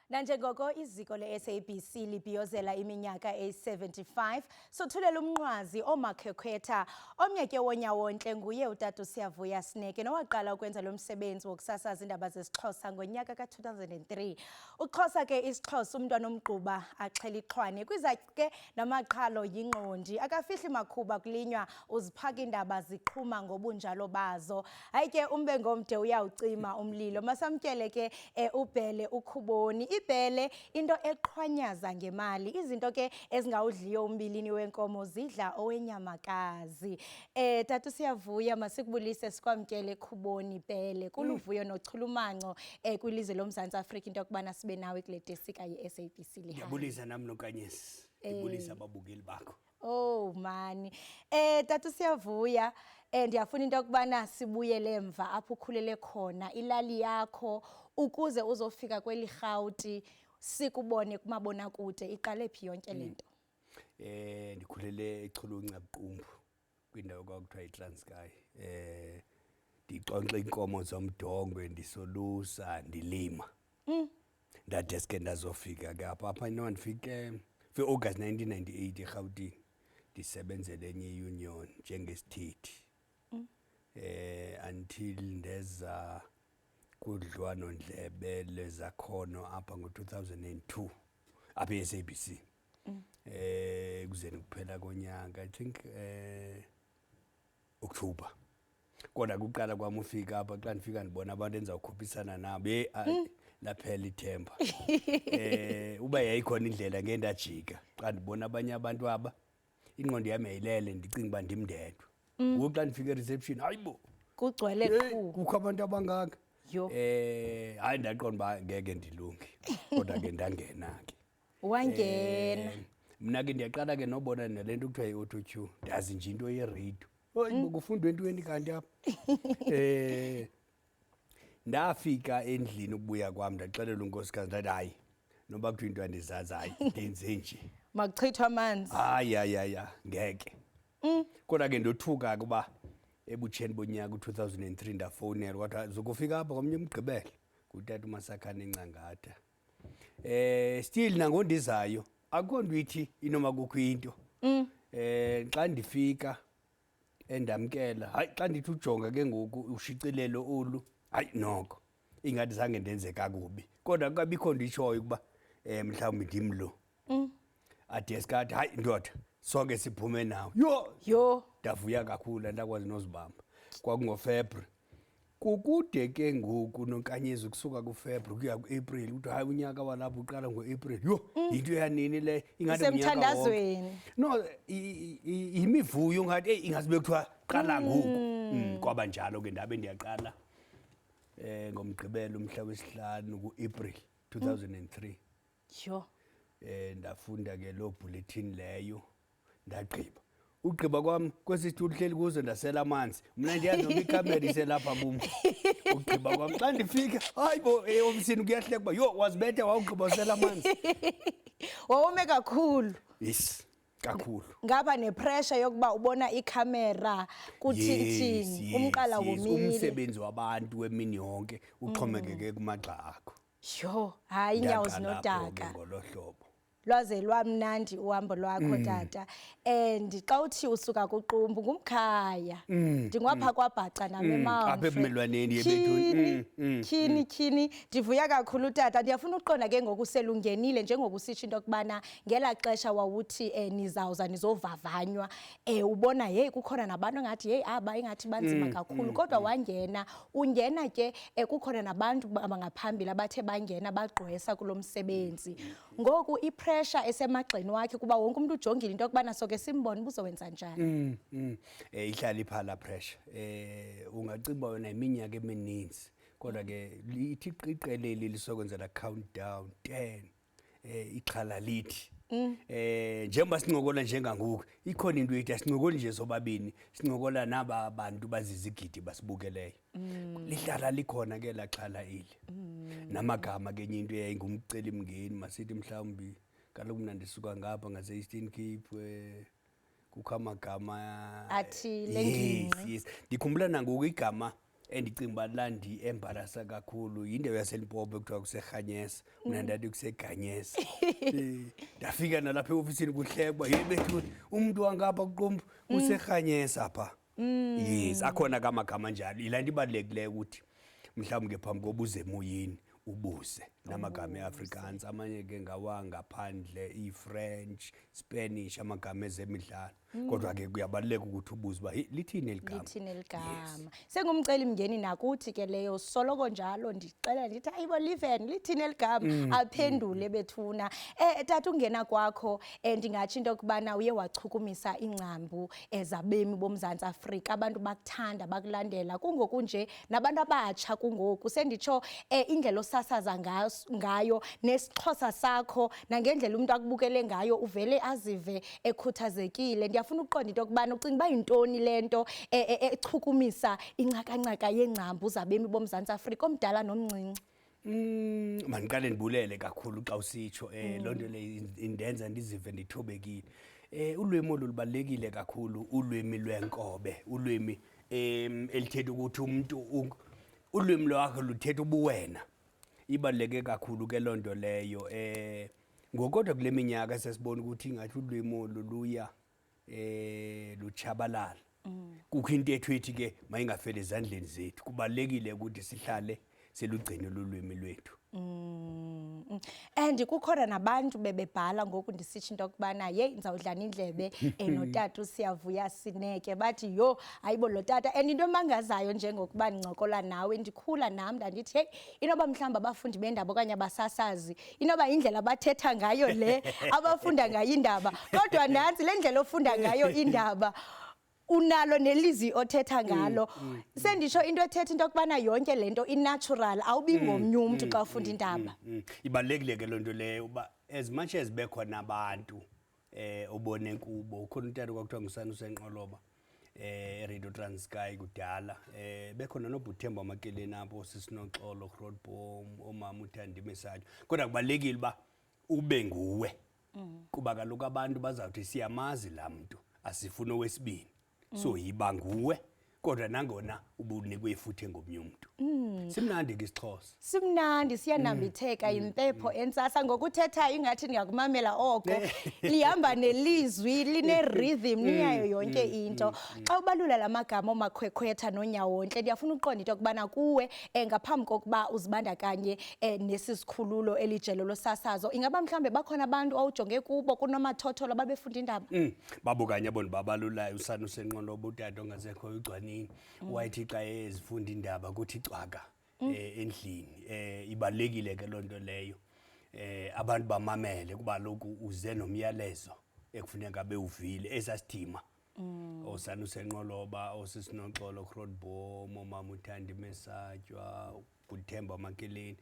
Nanjengoko iziko le-SABC libhiyozela iminyaka eyi-75 sothulela umnqwazi omakhekhwetha omnye ke wonyawontle nguye utata uSiyavuya Sneke nowaqala ukwenza lo msebenzi wokusasaza indaba zesiXhosa ngonyaka ka-2003. Uxhosa ke isiXhosa umntwana omgquba axhela ixhwane kwizakhi ke namaqhalo yingqondi akafihli makhuba kulinywa uziphaka indaba ziqhuma ngobunjalo bazo. Hayi ke umbe ngomde uyawucima umlilo masamtyele ke uBhele uKhuboni. Ibhele into eqhwanyaza ngemali, izinto ke ezingawudliyo umbilini wenkomo zidla owenyamakazi. Tata uSiyavuya masikubulise sikwamkele Khuboni Bhele kuluvuyo nochulumanco kwilizwe loMzantsi Afrika into yokubana sibe nawe kule desika ye-SABC lihayi. Ndiyabulisa nami nonkanyezi, ndibulisa ababukeli bakho. Oh mani. Tata uSiyavuya ndiyafuna into yokubana sibuyele emva apho ukhulele khona ilali yakho ukuze uzofika kweli Rhawuti sikubone kumabonakude iqale phi yonke lento. Ndikhulele eChulunca Buqumbu kwindawo kwakuthiwa iTranskei. Ndixonxa inkomo zomdongwe ndisolusa ndilima. Ndadeske ndazofika ke apha ndifike August 1998 eRhawutini ndisebenzele enye union njengesithithi. Until ndeza kudliwano ndlebe lezakhono apha ngo2002 apha eSABC. Kuzeni kuphela konyaka I think October. Kodwa kuqala kwami ufika apha xa ndifika ndibona abantu endizawukhuphisana nabo laphela ithemba. Uba yayikhona indlela ngendajika xa ndibona abanye abantu aba ingqondo yami yayilele ndicinga uba ndimndedwa. Ngoku xa ndifika ereception hayibo kugcwele qhu kukho abantu abangaka. Yo. Hayi ndaqonda uba ngeke ndilunge kodwa ke ndangena ke. Wangena. Mna ke ndiyaqala ke nobona nalento kuthiwa yi-auto-tune ndazi nje into ye-radio. Hayibo kufundwa entweni kanti apha. Ndafika endlini ukubuya kwami ndaxelela unkosikazi ndathi hayi noba kuthiwa into andizazi hayi ndenze nje. Makuchithwa amanzi. Hayi ngeke. Kodwa ke ndothuka kuba ebutsheni bonyaka u2003 ndafowunela kwathi zokufika apha komnye umgqibelo ngutata uMasakhane Ncangatha. Still nangondizayo akukho nto ithi inoma kukho into. Xa ndifika endamkela hayi xa ndithi ujonga ke ngoku ushicilelo olu hayi noko ingathi zange ndenze kakubi kodwa akabikho nditshoyo ukuba mhlawumbi ndimlo. Adeskathi hayi ndoda sonke siphume nawe. Yo. Ndavuya kakhulu ndakwazi nozibamba. KwakungoFebruary. Kukude ke ngoku nonkanyezi kusuka kuFebruary kuya kuApril uthi hayi unyaka walapha uqala ngoApril. Yo into yanini le ingathi semthandazweni. No imivuyo ngathi ingasibe kuthiwa qala ngoku. Kwaba njalo ke ndabe ndiyaqala ngomgqibelo umhla wesihlanu kuApril 2003. Yo. Ndafunda ke lo bulletin leyo ndagqiba. Ugqiba kwami kwesithuthi hleli kuzo ndasela amanzi. Mina ndiyazi noma ikamera iselapha bumi. Ugqiba kwami xa ndifika hayibo eofisini kuyahleka kuba yo wazibethe wawugqiba usela amanzi. Wawume kakhulu. Yes. Kakhulu. Ngaba nepressure yokuba ubona ikamera kuthini umqala womile. Umsebenzi wabantu wemini yonke uxhomekeke kumagxa akho. Yo, hayi inyawo zinodaka. Ngolohlobo. Lwaze lwamnandi uhambo lwakho tata. And xa uthi usuka kuQumbu ngumkhaya. Ndingwapha kwaBhaca nami eMount. Apha ebumelwaneni yebethuni. Kini ndivuya kakhulu tata. Ndiyafuna uqonda ke ngokuselungenile njengokusitsho into kubana ngela xesha wawuthi nizawuza nizovavanywa ubona hey kukhona nabantu ngathi hey aba ingathi banzima kakhulu kodwa wangena ungena ke kukhona nabantu abangaphambili abathe bangena bagqwesa kulomsebenzi. Ngoku pressure esemagxeni wakhe kuba wonke umuntu ujongile into yokubana soke simbone buzowenza njani. Ihlala iphala pressure. Ungacinga wena iminyaka emininzi kodwa ke lithi iqeleli lisokwenzela countdown 10 ixhala lithi. Njengoba sincokola njengangoku ikhona into ethi asincokoli nje sobabini sincokola naba abantu bazizigidi basibukeleyo. Lihlala likhona ke la xhala eli. Namagama ke enye into eyayingumceli mngeni masithi mhlawumbi kaloku mna ndisuka ngapha ngase Eastern Cape kukho amagama athi lenginqi. Yes. Ndikhumbula nangoku igama endicinga uba landi-embarasa kakhulu yindawo yaseLimpopo ekuthiwa kuseRhanyesa, mna ndathi kuseganyesa. Ndafika nalapha eofisini kuhlekwa, bethu umntu wangapha kuqumbu useRhanyesa pha. Yes, akhona kamagama njalo. Yilaa nto ibalulekileyo ukuthi mhlawumbi ke phambi koba uze emoyeni ubuze namagama e-Afrikaans, amanye ke ngawangaphandle, i-French, Spanish, amagama ezemidlalo. Kodwa ke kuyabaluleka ukuthi ubuze uba lithini eligama. Lithini eligama. Sengumceli mngeni nakuthi ke leyo soloko njalo ndixela ndithi ayibo Liven lithini eligama aphendule bethuna. Tata ungena kwakho ndingatsho into kubana uye wachukumisa ingcambu ezabemi boMzantsi Afrika, abantu bakuthanda bakulandela kungoku nje nabantu abatsha kungoku senditsho indlela osasaza ngayo nesixhosa sakho nangendlela umuntu akubukele ngayo uvele azive ekhuthazekile. Ndiyafuna uqonda into kubana ucinga uba yintoni lento echukumisa incaka-ncaka yengcambu zabemi boMzantsi Afrika omdala nomncinci. Mandiqale ndibulele kakhulu xa usitsho loo nto le indenza ndizive ndithobekile. Ulwimi olubalulekile kakhulu, ulwimi lwenkobe, ulwimi elithetha ukuthi umuntu ulwimi lwakho luthetha ubuwena. Ibaluleke kakhulu ke loo nto leyo. Ngokodwa kule minyaka sesibona ukuthi ingathi ulwimi oluluya luchabalala. Kukho intetho ethi ke mayingafeli ezandleni zethu. Kubalulekile ukuthi sihlale selugcine ulwimi lwethu. And kukhona nabantu bebebhala ngoku ndisitsho into kubana ye ndizawudlana indlebe notata uSiyavuya Sineke bathi yo ayibo lo tata. And into emangazayo njengokuba ndincokola nawe ndikhula nam ndandithi hey inoba mhlawumbi abafundi bendaba okanye abasasazi inoba indlela abathetha ngayo le abafunda ngayo indaba, kodwa nansi le ndlela ofunda ngayo indaba unalo nelizwi othetha ngalo. Sendisho into ethetha into kubana yonke lento inatural, awubi ngomnye umuntu xa ufunda indaba. Ibalulekile ke loo nto leyo uba as much as bekhona abantu obone kubo, ukhona untata kwakuthiwa nguSanu Senqoloba Radio Transkei kudala, bekhona noButhemba Makeleni apho sisinoxolo Grootboom, omama uThandime Satyo. Kodwa kubalulekile uba ube nguwe kuba kaloku abantu bazawuthi siyamazi laa mntu asifuna owesibini. So yiba nguwe kodwa nangona ubunikwe ifuthe ngomnye umuntu. Simnandi ke isiXhosa. Simnandi siyanambitheka impepho entsasa ngokuthethayo ingathi ndiyakumamela oko. Lihamba nelizwi line rhythm niyayo yonke into. Xa ubalula lamagama oMakhwekhwetha noNyawontle ndiyafuna uqonda into kubana kuwe ngaphambi kokuba uzibandakanye nesisikhululo elijelo losasazo ingaba mhlambe bakhona abantu awujonge kubo kunomathotholo babefunda indaba. Babukanye bona babalulayo uSanu Senqoloba utata ongasekho uGcwanini wayithi xa ezifunda indaba kuthi cwaka endlini. Ibalekile ke loo nto leyo abantu bamamele kuba lokhu uze nomyalezo ekufuneka bewuvile esasidima. OSanu Senqoloba, osisinoxolo Grootboom, omama uThandime Satyo, uButhemba Makeleni,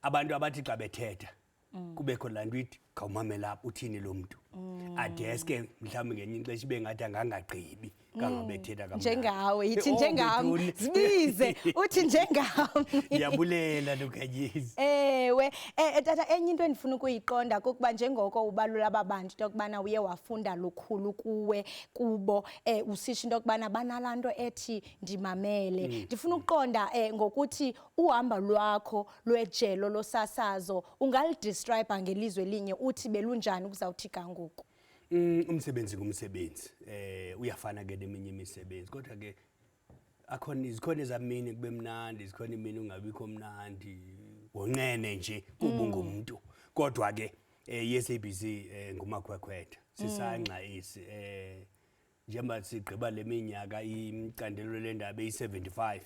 abantu abathi xa bethetha kubekho laa nto ithi khawumamela apha uthini lo mntu adeske mhlawumbi ngenye ixesha ibe ngathi angangagqibi kangabethetha kamnandi njengawe yithi njengami zibize uthi njengami. Ndiyabulela Lukhanyezi. Ewe tata enye into endifuna ukuyiqonda kukuba njengoko ubalula ababantu into kubana uye wafunda lukhulu kuwe kubo usisho into kubana banalaa nto ethi ndimamele. Ndifuna ukuqonda ngokuthi uhamba lwakho lwejelo losasazo ungalidescribe ngelizwe elinye uthi belunjani ukuzawuthi kangoku. Umsebenzi ngumsebenzi uyafana ke neminye imisebenzi kodwa ke zikhona ezamini kube mnandi, zikhona imini ungabikho mnandi wonqene nje kuba ungumntu. Kodwa ke iSABC ngumakhwekhwetha sisangqa isi njengoba sigqiba le minyaka icandelo lendaba eyi-75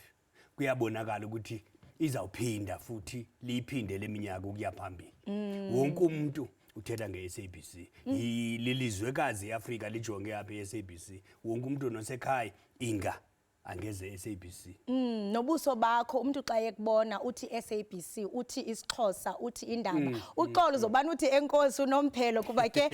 kuyabonakala ukuthi izawuphinda futhi liyiphinde leminyaka ukuya phambili. Wonke umuntu uthetha nge-SABC. Lilizwekazi eAfrika lijonge apha e-SABC. Wonke umuntu nosekhaya inga angeze SABC. Nobuso bakho umuntu xa ekubona uthi SABC uthi isiXhosa uthi indaba uxolo zobana uthi enkosi unomphelo kuba ke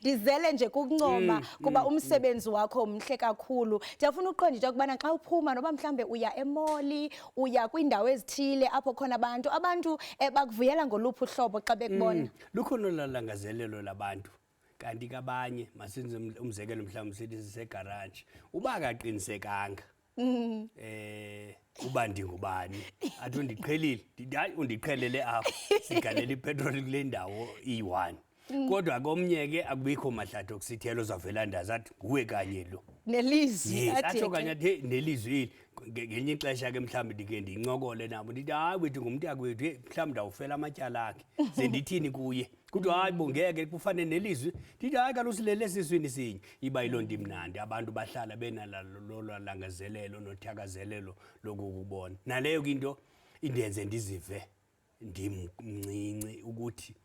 dizele nje kukuncoma kuba umsebenzi wakho umhle kakhulu. Ndiyafuna uqonda into kubana xa uphuma noba mhlambe uya emoli uya kwindawo ezithile apho khona abantu bakuvuyela ngoluphi uhlobo xa bekubona. Lukhona lalangazelelo labantu kanti kabanye masenze umzekelo mhlawumbe sithi sisegaraji uba akaqinisekanga uba ndingubani athi undiqhelile ndithi hayi undiqhelele apha sigalela ipetroli kule ndawo iyi-1 kodwa komnye ke akubikho mahlathi okusithelo uzawuvela ndazathi nguwe kanye lo nelizwi yes athi atsho ke- kanye athi nelizwi ngenye ixesha ke mhlawumbi ndike ndincokole nabo ndithi hayi wethu ngumntakwethu mhlawumbi ndawufela amatyala akhe ze ndithini kuye kuthiwa hayi bo ngeke kufane nelizwi ndithi hayi kaloku silele esiswini sinye iba yiloo nto imnandi abantu bahlala benalalangazelelo nothakazelelo lokukubona naleyo ke into indenze ndizive ndimncinci ukuthi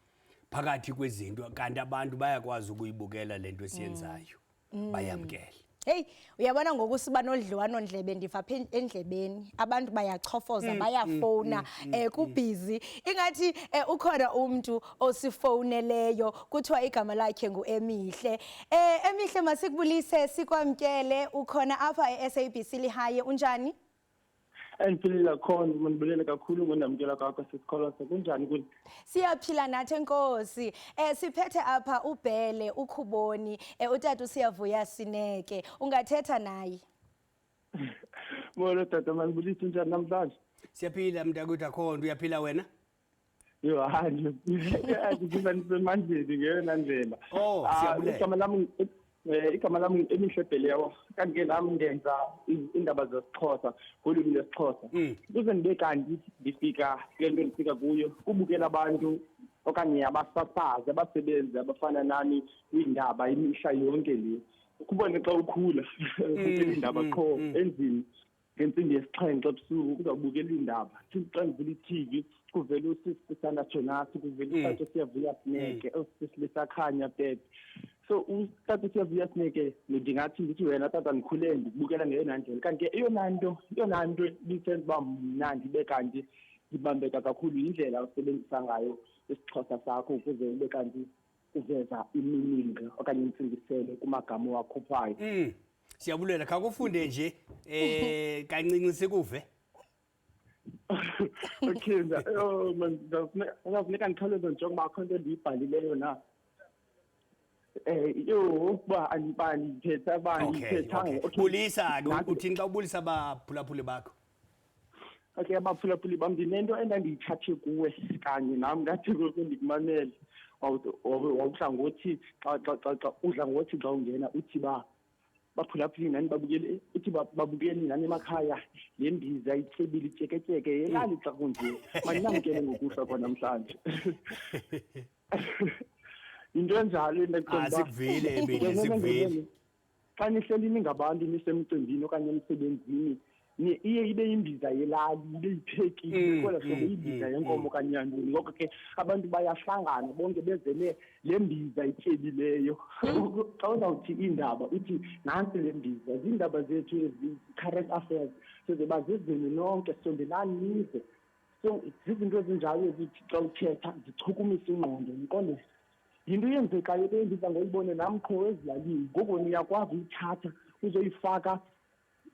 phakathi kwezinto kanti abantu bayakwazi ukuyibukela lento esiyenzayo bayamkele. Hey, uyabona ngoku siba nodliwano ndlebe ndiva apha endlebeni abantu bayachofoza bayafona kubhizi ingathi ukhona umuntu osifowuneleyo kuthiwa igama lakhe nguEmihle. Emihle masikubulise sikwamkele ukhona apha eSABC lihaye unjani? Andiphilile khona mandibulele kakhulu ngonamkela kwakho sisikolo kunjani kuni? Siyaphila nathi enkosi. Siphethe apha uBhele uKhuboni utata Siyavuya Sineke. Ungathetha naye. Molo tata mandibulise njani namhlanje? Siyaphila mntakwethu akho nto uyaphila wena? Yo hayi ndiziva ndisemandleni ngeyona ndlela. Oh, siyabulela. Igama lami Emihle Bhelewa kanti ke nami ngenza indaba zesiXhosa ngolimi lesiXhosa. Kuze ndibe kanti ndifika kule nto ndifika kuyo kubukela abantu okanye abasasazi abasebenzi abafana nani kwindaba imihla yonke le. Ukubona xa ukhula ukubukela indaba qho endlini ngentsimbi yesixhenxe ebusuku kuzawubukela indaba xa ngivula i-TV kuvela usisana Jonas kuvela utata Siyavuya Sineke usisisakhanya Pep. So utata Siyavuya Sineke ndingathi ndithi wena tata ndikhule ndikubukela ngeyona ndlela kanti ke eyona nto ibisenza uba mna ndibe kanti ndibambeka kakhulu yindlela usebenzisa ngayo isiXhosa sakho ukuze ube kanti uveza iminingi okanye intsingiselo kumagama wakhuphayo. Siyabulela khakufunde nje kancinci sikuve. Okay man ngafuneka ndikhawuleze njengoba akho into endiyibhalileyo na. Ba anibani ndithetha bani ndithethanga. Bulisa ke uthini xa ubulisa abaphulaphuli bakho? Okay abaphulaphuli bam ndinento endandiyithathe kuwe kanye nami ngathi ndikumamele wawudla ngothi xa udla ngothi xa ungena uthi baphulaphuli nani babukele uthi babukeli nani emakhaya le mbiza ityebile ityeketyeke yelali xa kunje mandinamkele ngokufa kwanamhlanje. Into enjalo endiqonda sikuvile Emihle sikuvile. Xa nihleli ningabantu nisemcimbini okanye emsebenzini iye ibe imbiza yelali ibe iphekile kodwa sobe imbiza yenkomo kanyandini ngoko ke abantu bayahlangana bonke bezele le mbiza ityebileyo. Xa uzawuthi indaba uthi nansi le mbiza ziindaba zethu ezi-current affairs soze bazizini nonke sondelani nize. So zizinto ezinjalo ezithi xa uthetha zichukumisa ingqondo ndiqonde yinto eyenzekayo le ndiza ngoyibone nam qho ezilalini ngoku niyakwazi uyithatha uzoyifaka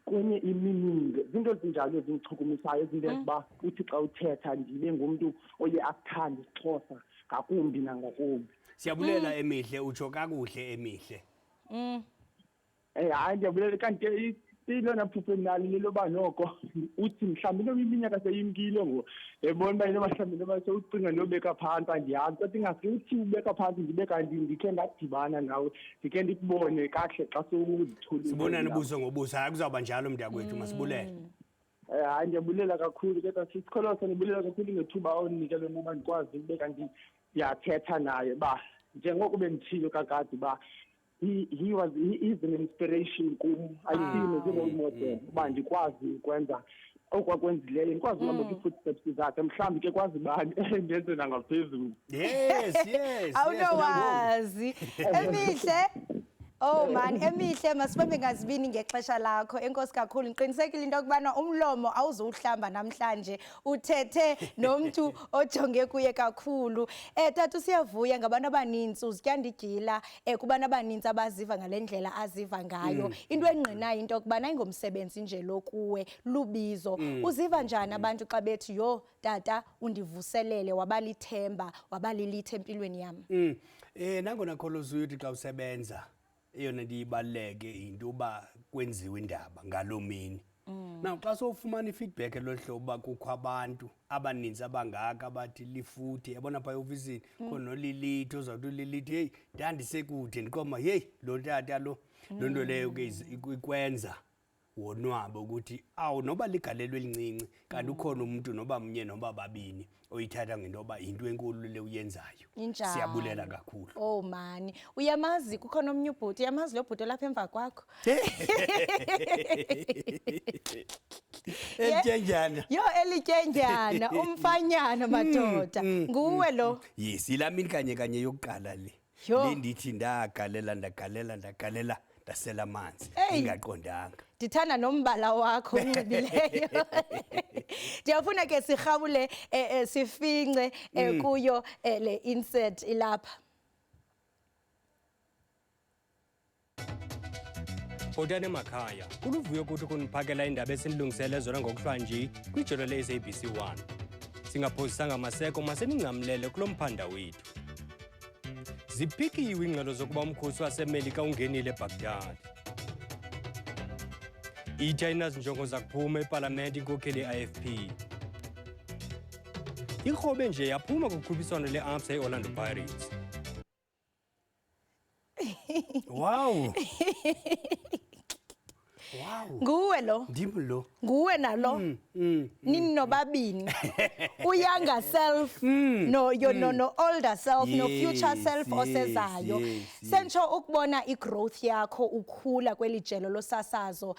kwenye iminingi zinto ezinjalo ezindichukumisayo ezindenza uba uthi xa uthetha ndibe ngumntu oye akuthande isiXhosa ngakumbi nangakumbi. Siyabulela Emihle utsho kakuhle Emihle. Hayi ndiyabulela kanti ke ilona phupho nalo leloba noko uthi mhlawumbi into iminyaka seyimkile ngoku ebona uba into mhlawumbi into sewucinga nobeka phantsi andiyazi kodwa ingasuke uthi ubeka phantsi ndibe kanti ndikhe ndadibana nawe ndikhe ndikubone kakuhle xa sewuzithulile. Sibonane ubuso ngobuso hayi kuzawuba njalo mntakwethu masibulele. Hayi ndiyabulela kakhulu kodwa sisikholose ndibulela kakhulu ngethuba awunika lona uba ndikwazi ube kanti ndiyathetha naye ba njengoko bendithilo kakade uba he is an inspiration kum. I see him as a role model uba ndikwazi ukwenza okwakwenzileyo ndikwazi uhamba kwi-footsteps zakhe mhlawumbi ke kwazi bani ndenze nangaphezulu. Yes awunowazi Emihle. Oh man Emihle masibambe ngazibini ngexesha lakho enkosi kakhulu ngiqinisekile into yokubana umlomo awuzuhlamba namhlanje uthethe nomuntu ojonge kuye kakhulu. Tata Siyavuya ngabantu abaninzi uzityandigila kubantu abaninzi abaziva ngalendlela aziva ngayo. Into engqinayo into yokubana ingomsebenzi nje lokuwe lubizo. Uziva njani abantu xa bethi yo tata undivuselele wabalithemba wabalilithe empilweni yami? Nangona kholoza uyothi xa usebenza eyona nto ibaluleke into uba kwenziwe indaba ngaloo mini Now xa sowufumana ifeedback elohlobo kukho abantu abaninzi abangaka bathi lifuthe yabona pha eofisini khona nolilitho uzawuthi ulilitho hey ndandisekude ndiqoma hey lo tata lo nto leyo ke ikwenza wonwabe ukuthi awu noba ligalelo elincinci kanti ukhona umuntu noba mnye noba babini oyithatha ngento yoba yinto enkulu le uyenzayo. Siyabulela kakhulu. Oh mani uyamazi kukhona omnye ubhuti uyamazi lo bhuti olapha emva kwakho Elityenjana. Yo elityenjana umfanyana madoda nguwe lo. Yes ilamini kanye yokuqala le ndithi ndagalela ndasela amanzi ingaqondanga. Ndithanda nombala wakho unxibileyo. Ndiyafuna ke sirhabule sifince kuyo le insert ilapha. Bhotane emakhaya kuluvuyo ukuthi kuniphakela indaba esinilungisele zona ngokuhlwa nje kwijelo le-SABC 1 singaphosisanga maseko maseningcamlele kulo mphanda wethu. Ziphikiwe ingxelo zokuba umkhosi wasemelika ungenile eBaghdad. iChina zinjongo zakuphuma epalamente inkokheli ye-IFP. Irhobe nje yaphuma kukhuphiswano le-AMSA e-Orlando Pirates. Wow. Nguwe lo. Ndim lo. Nguwe nalo. Nini nobabini. Uyanga self no older self no future self osezayo. Sentsho ukubona igrowth yakho ukhula kwelijelo losasazo.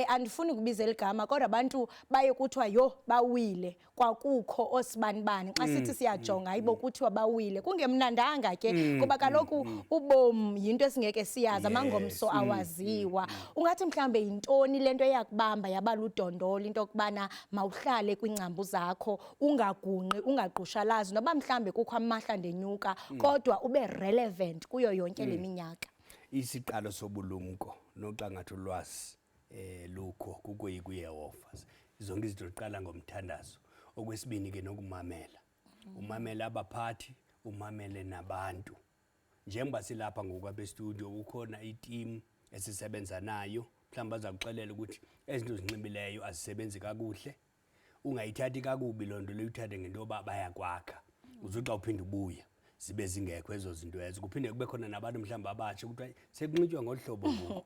Andifuni kubiza eligama kodwa abantu baye kuthiwa yo bawile kwakukho osibanibani xa sithi siyajonga hayibo kuthiwa bawile kungemnandanga ke kuba kaloku ubom yinto esingeke siyazi amangomso awaziwa. Ungathi mhlambe yintoni lento yakubamba yabaludondolo into kubana mawuhlale kwingcambu zakho ungagunqi ungaqhushalazi noba mhlambe kukho amahla ndenyuka kodwa ube relevant kuyo yonke leminyaka. Isiqalo sobulumko noxangatho lwazi lukho kukuyiYehova. Zonke izinto ziqala ngomthandazo. Okwesibini ke nokumamela. Umamela abaphathi, umamele nabantu. Njengoba silapha ngokwabe studio ukhona i-team esisebenza nayo. Mhlawumbe bazakuxelela ukuthi ezinto zinxibileyo azisebenzi kakuhle. Ungayithathi kakubi lonto leyithathe ngento yoba bayakwakha. Uzoxa uphinda ubuya zibe zingekho ezo zinto ezo. Kuphinde kube khona nabantu mhlawumbe abatsha ukuthi sekunxitywa ngohlobo ngoku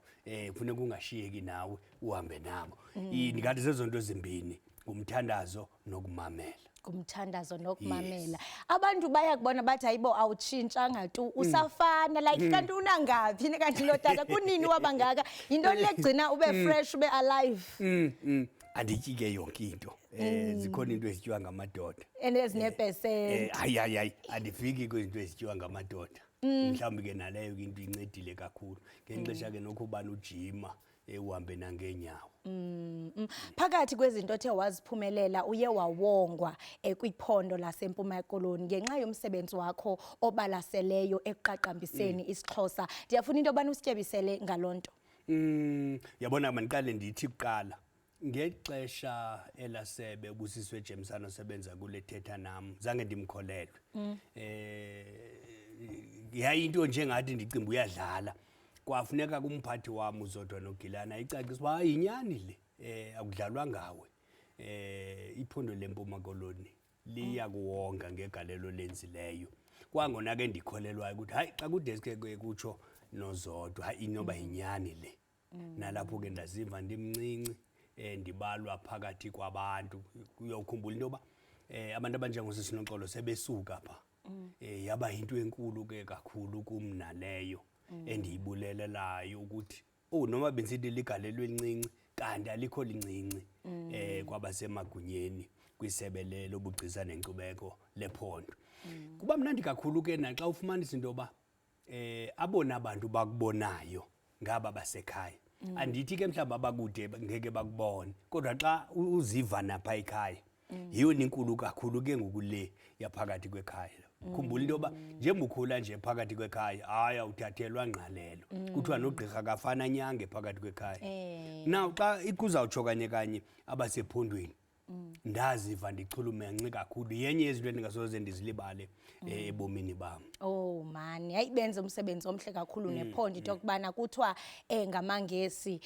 kufuneka ungashiyeki nawe uhambe nabo. Ndingathi zezonto ezimbini umthandazo nokumamela. Kumthandazo nokumamela. Abantu bayakubona bathi hayibo awutshintshanga tu usafana like kanti unangaphi kanti lo tata kunini wabangaka into legcina ube fresh ube alive. Andityi ke yonke into. Zikhona into ezityiwa ngamadoda. Ezinepesenti. Hayi andifiki kwizinto ezityiwa ngamadoda. Mhlawumbe ke naleyo into incedile kakhulu. Ngexesha ke nokubana ujima uhambe nangeenyawo. Phakathi kwezinto othe waziphumelela uye wawongwa kwiphondo laseMpuma Koloni ngenxa yomsebenzi wakho obalaseleyo eqaqambiseni isiXhosa. Ndiyafuna into obana usityebisele ngalonto. Yabona maniqale ndithi kuqala ngexesha elasebe ubusiswe Jameson osebenza kule Thetha Nam zange ndimkholelwe. Yayinto njengathi ndicimba uyadlala. Kwafuneka kumphathi wami uZodwa noGilana icacisa uba yinyani le akudlalwa ngawe. Iphondo leMpuma Koloni liya kuwonga ngegalelo lenzileyo. Kwangona ke ndikholelwayo ukuthi hayi xa kudeske kutsho noZodwa hayi inoba yinyani le. Nalapho ke ndaziva ndimncinci ndibalwa phakathi kwabantu uyokhumbula into yoba abantu abanjengosisi Noxolo sebesuka pha. Yaba into enkulu ke kakhulu kumna leyo. Endiyibulelelayo ukuthi noma bensithi ligalelo elincinci kanti alikho lincinci kwabasemagunyeni kwisebe lobugcisa nenkcubeko lephondo. Kuba mnandi kakhulu ke naxa ufumanisa into yoba abona abantu bakubonayo ngaba basekhaya. Andithi ke mhlawumbe abakude ngeke bakubone kodwa xa uziva napha ekhaya yiyo inkulu kakhulu ke ngokule yaphakathi kwekhaya. Khumbula into yoba njengokhula nje phakathi kwekhaya hayi awuthathelwa ngqalelo kuthiwa nogqirha kafana nyange phakathi kwekhaya. Now xa ikuzawutsho kanye abasephondweni ndaziva ndichulumence kakhulu yenye yezinto endingasoze ndizilibale ebomini bam. Oh man, hayi benze umsebenzi omhle kakhulu nephondo into yokubana kuthiwa ngamangesi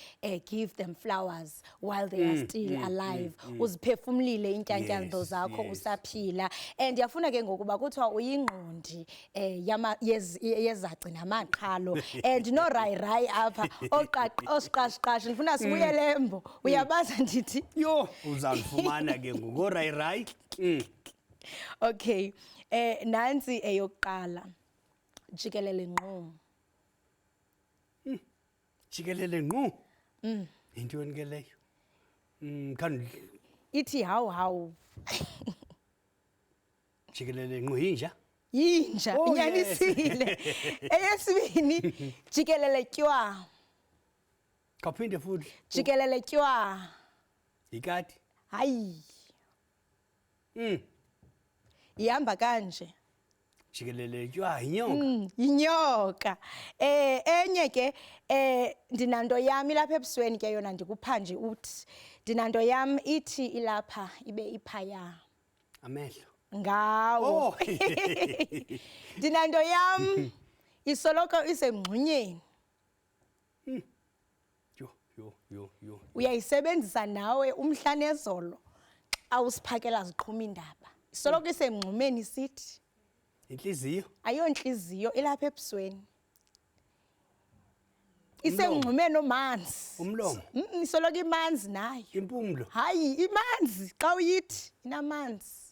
give them flowers while they are still alive. Uziphefumlile intyantyambo zakho usaphila. And yafuna ke ngokuba kuthiwa uyingqondi yezaci namaqhalo and no rai apha oqaqashi ngifuna sibuye lembo uyabaza ndithi Yo uzalifumana ke ngo rai. Okay. Nansi eyokuqala. Jikelele ngqo. Jikelele ngqo. Intoni ke leyo? Kan Ithi how. jikelele ngqo inja? Yinja Oh, inyanisile. Eyesibini jikelele tyiwa. Kaphinde futhi. Jikelele tyiwa. Ikati? Hayi. Ihamba kanje. Jikelele tyiwa inyoka. Inyoka. Enye ke ndinando yami lapha ebusweni ke yona ndikuphanje uthi ndinando yami ithi ilapha ibe iphaya. Amehlo. Ngawo. Oh. Ndinando yami isoloko isemngxunyeni. Yo. Uyayisebenzisa nawe umhla nezolo awusiphakela ziqhuma indaba. Isoloko isemngxumeni sithi Inhliziyo. ayonhliziyo ilapha ebusweni. Isemngxumeni omanzi. Umlomo. Isoloko imanzi nayo. Impumlo. Hayi imanzi xa uyithi inamanzi.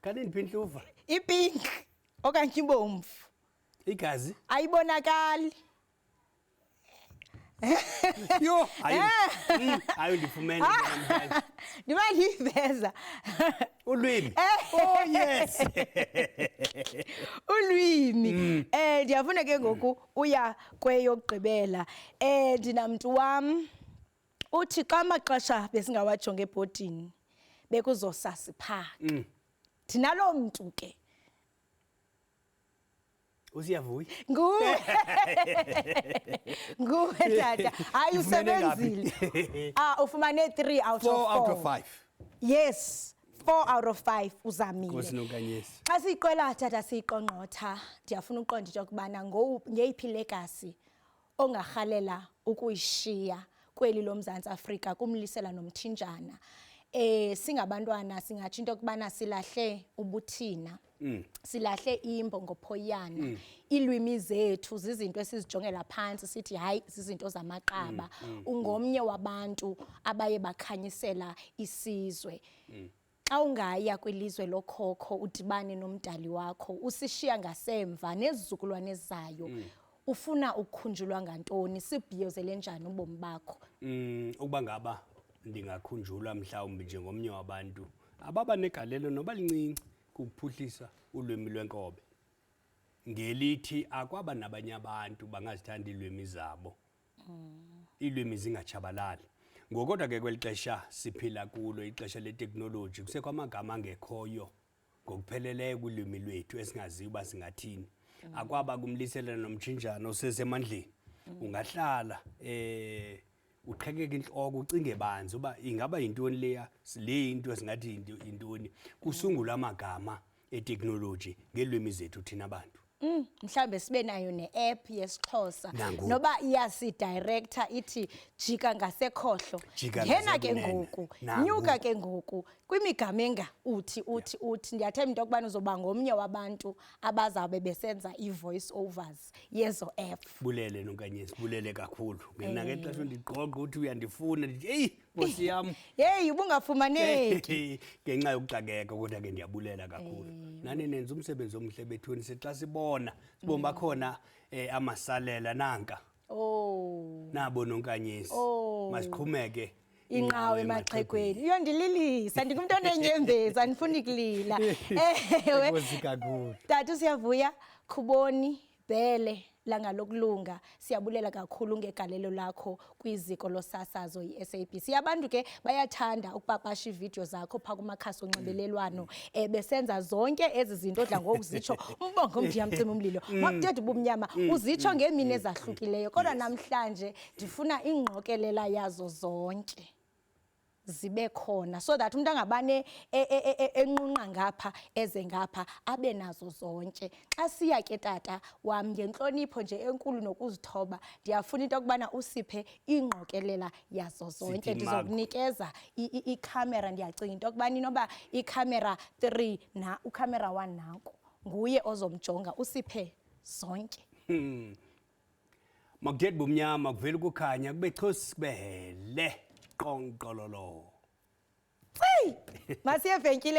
Kanini phindluva? Ipink okanye ibomvu. Igazi? Ayibonakali. Yo, ayo ndifumene namhlanje. Ndiba ndiveza. Ulwimi. Oh yes. Ulwimi. Ndiyafuna ke ngoku uya kweyokugqibela. Ndinamntu wam uthi xa amaxesha besingawajonge ebhodini bekuzosasiphaka. Dinalo mntu ke. Usiyavuya? Nguwe. Nguwe tata. Hayi Ufumene usebenzile. Ufumane 3 out of 4. 4 out of 5. Yes, 4 out of 5 uzamile. Nkosi nonkanyesi. Xa siyiqwela tata siyiqongqotha, ndiyafuna uqonda into yokubana ngeyiphi legacy ongarhalela ukuyishiya kweli loMzantsi Afrika kumlisela nomthinjana. Singabantwana singatsho into yokubana silahle ubuthina. Silahle imbongophoyana. Ilwimi zethu zizinto esizijongela phansi sithi hayi zizinto zamaqaba. Ungomnye wabantu abaye bakhanyisela isizwe. Xa ungaya kwilizwe lokhokho udibane nomdali wakho usishiya ngasemva nezizukulwane ezayo ufuna ukukhunjulwa ngantoni sibhiyozele njani ubomi bakho? Ukuba ngaba ndingakhunjulwa mhlawumbi njengomnye wabantu ababa negalelo noba lincinci ukuphuhlisa ulwimi lwenkobe. Ngelithi akwaba nabanye abantu bangazithanda ilwimi zabo. Ilwimi zingatshabalali. Ngokodwa ke kwelixesha siphila kulo ixesha letechnology kusekho amagama angekhoyo ngokupheleleyo kulwimi lwethu esingaziyo uba singathini. Akwaba kumlisela nomthinjana osesemandleni. Ungahlala uqhekeke inhloko ucinge banzi uba ingaba yintoni leya le into esingathi intoni kusungula amagama etechnology ngelwimi zethu thina abantu. Mhlambe sibe nayo ne-app yesiXhosa noba iyasidirector ithi jika ngasekhohlo. Ngena ke ngoku, nyuka ke ngoku kwimigama uthi ndiyathemba into yokubana uzoba ngomnye wabantu abazabe besenza ii-voice overs yezo app. Bulele nonkanyesi, bulele kakhulu. Ngena ngexesha ndiqoqa uthi uyandifuna ndithi hey Nkosi yami. Hey ubungafumaneki. Ngenxa yokuxakeka kodwa ke ndiyabulela kakhulu. Nani nenza umsebenzi omhle bethuni sixa sibona sibomba khona amasalela nanka. Nabo nonkanyesi. Masiqhumeke. Inqawe emaxhekweni iyondililisa ndikumuntu onenyembezi andifuni kulila. Nkosi kakhulu. Tata siyavuya Khuboni Bhele langalokulunga. Siyabulela kakhulu ngegalelo lakho kwiziko losasazo iSABC. Abantu ke bayathanda ukupapasha iividiyo zakho phaa kumakhasi onxibelelwano besenza zonke ezi zinto odla ngokuzitsho. Umbongo ndiyamcima umlilo. Makuthethe ubumnyama uzitsho ngeemini ezahlukileyo. Kodwa namhlanje ndifuna ingqokelela yazo zonke zibe khona so that umuntu angabane enqunqa ngapha eze ngapha abe nazo zonke. Xa siya ke tata wam ngenhlonipho nje enkulu nokuzithoba ndiyafuna into yokubana usiphe ingqokelela yazo zonke. Ndizokunikeza ikhamera, ndiyacinga into yokubana inoba ikhamera 3 na ukhamera 1 nanku nguye ozomjonga usiphe zonke. Makuthethe bumnyama kuvela ukukhanya kube chosi kubele qonqololo. Masiye evenkileni.